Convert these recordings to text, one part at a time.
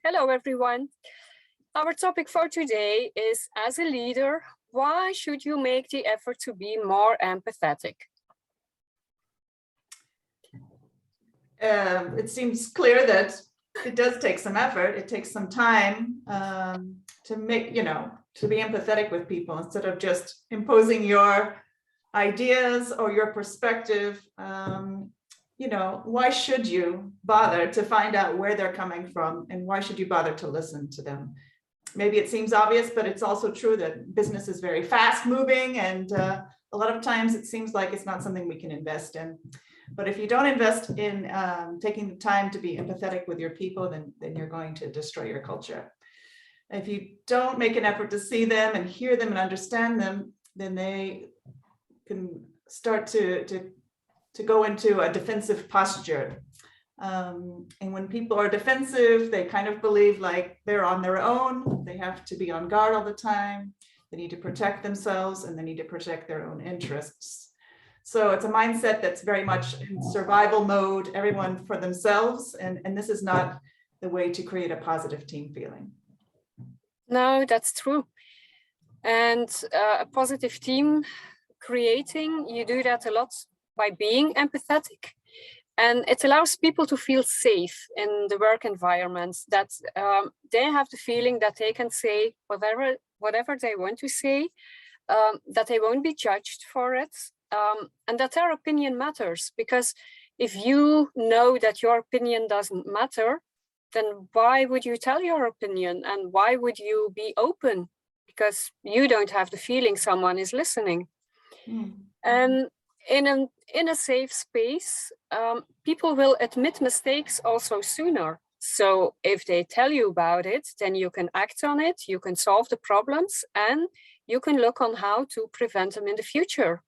Hello, everyone. Our topic for today is, as a leader, why should you make the effort to be more empathetic? It seems clear that it does take some effort. It takes some time to make, to be empathetic with people instead of just imposing your ideas or your perspective. Why should you bother to find out where they're coming from, and why should you bother to listen to them? Maybe it seems obvious, but it's also true that business is very fast moving, and a lot of times it seems like it's not something we can invest in. But if you don't invest in taking the time to be empathetic with your people, then you're going to destroy your culture. If you don't make an effort to see them and hear them and understand them, then they can start to go into a defensive posture. And when people are defensive, they kind of believe like they're on their own. They have to be on guard all the time. They need to protect themselves, and they need to protect their own interests. So it's a mindset that's very much in survival mode, everyone for themselves. And this is not the way to create a positive team feeling. No, that's true. And a positive team creating, you do that a lot by being empathetic. And it allows people to feel safe in the work environment, that they have the feeling that they can say whatever they want to say, that they won't be judged for it, and that their opinion matters. Because if you know that your opinion doesn't matter, then why would you tell your opinion, and why would you be open? Because you don't have the feeling someone is listening. And in a safe space, people will admit mistakes also sooner. So if they tell you about it, then you can act on it, you can solve the problems, and you can look on how to prevent them in the future.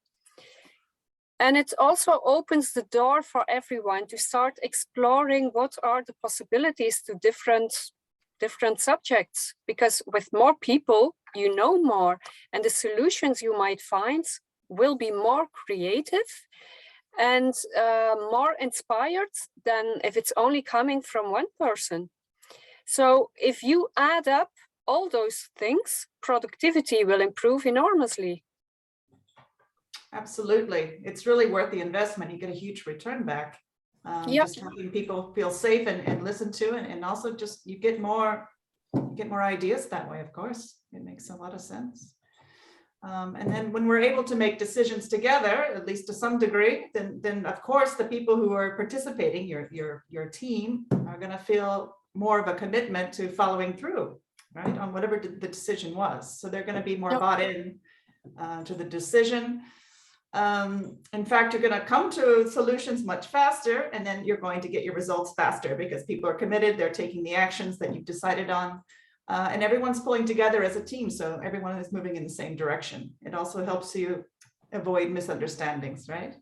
And it also opens the door for everyone to start exploring what are the possibilities to different subjects. Because with more people, you know more, and the solutions you might find will be more creative and more inspired than if it's only coming from one person. So if you add up all those things, productivity will improve enormously. Absolutely. It's really worth the investment. You get a huge return back. Just helping people feel safe and listen to, and also just you get more ideas that way. Of course, it makes a lot of sense. And then when we're able to make decisions together, at least to some degree, then of course the people who are participating, your team, are going to feel more of a commitment to following through, right, on whatever the decision was. So they're going to be more bought in to the decision. In fact, you're going to come to solutions much faster, and then you're going to get your results faster because people are committed. They're taking the actions that you've decided on. And everyone's pulling together as a team, so everyone is moving in the same direction. It also helps you avoid misunderstandings, right?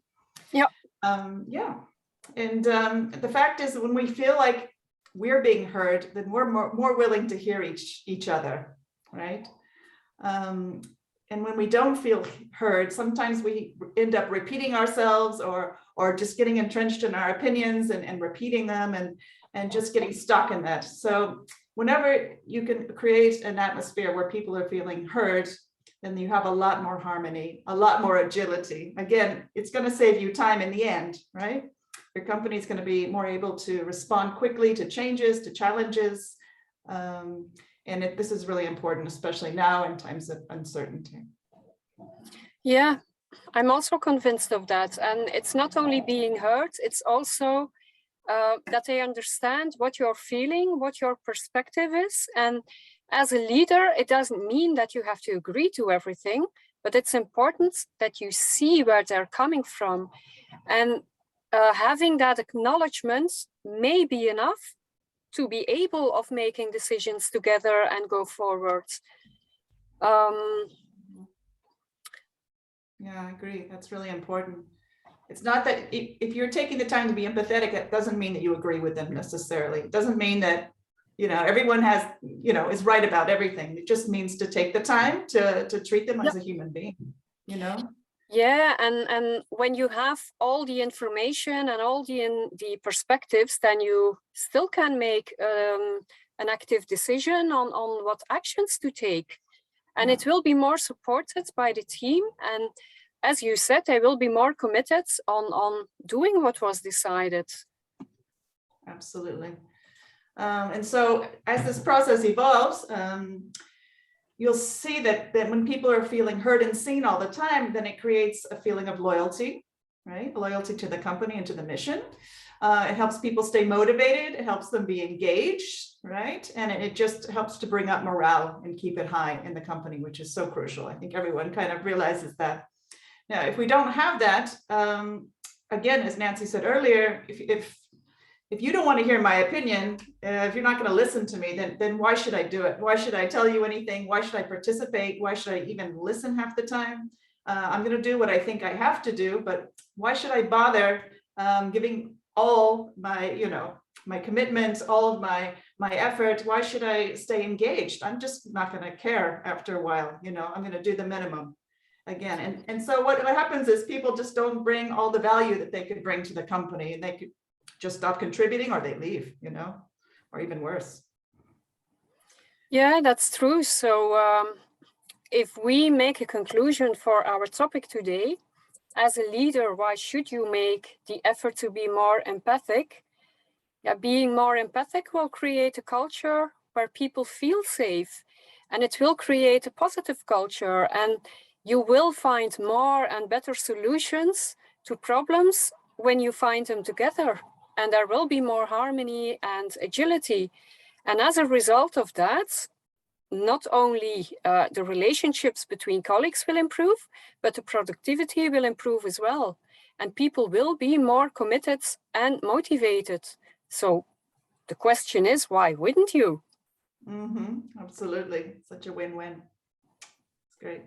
Yeah. And the fact is, when we feel like we're being heard, then we're more willing to hear each other, right? And when we don't feel heard, sometimes we end up repeating ourselves or just getting entrenched in our opinions and repeating them and just getting stuck in that. So whenever you can create an atmosphere where people are feeling heard, then you have a lot more harmony, a lot more agility. Again, it's going to save you time in the end, right? Your company is going to be more able to respond quickly to changes, to challenges. And this is really important, especially now in times of uncertainty. Yeah, I'm also convinced of that. And it's not only being heard, it's also that they understand what you're feeling, what your perspective is. And as a leader, it doesn't mean that you have to agree to everything, but it's important that you see where they're coming from. And having that acknowledgement may be enough to be able of making decisions together and go forward. Yeah, I agree. That's really important. It's not that if you're taking the time to be empathetic, it doesn't mean that you agree with them necessarily. It doesn't mean that, everyone has, is right about everything. It just means to take the time to treat them as a human being, Yeah, and when you have all the information and all the perspectives, then you still can make an active decision on what actions to take. And Yeah. it will be more supported by the team. And as you said, they will be more committed on doing what was decided. Absolutely. And so as this process evolves, you'll see that when people are feeling heard and seen all the time, then it creates a feeling of loyalty, right? Loyalty to the company and to the mission. It helps people stay motivated. It helps them be engaged, right? And it just helps to bring up morale and keep it high in the company, which is so crucial. I think everyone kind of realizes that. Now, if we don't have that, again, as Nancy said earlier, if you don't want to hear my opinion, if you're not going to listen to me, then why should I do it? Why should I tell you anything? Why should I participate? Why should I even listen half the time? I'm going to do what I think I have to do, but why should I bother giving all my, my commitments, all of my effort? Why should I stay engaged? I'm just not going to care after a while. I'm going to do the minimum again. And so what happens is people just don't bring all the value that they could bring to the company, and they could just stop contributing, or they leave, or even worse. Yeah, that's true. So if we make a conclusion for our topic today, as a leader, why should you make the effort to be more empathic? Yeah, being more empathic will create a culture where people feel safe, and it will create a positive culture, and you will find more and better solutions to problems when you find them together, and there will be more harmony and agility. And as a result of that, not only the relationships between colleagues will improve, but the productivity will improve as well. And people will be more committed and motivated. So the question is, why wouldn't you? Absolutely. Such a win-win. It's great.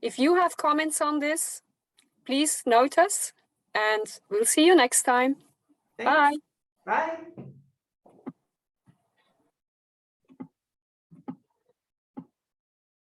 If you have comments on this, please note us, and we'll see you next time. Thanks. Bye. Bye.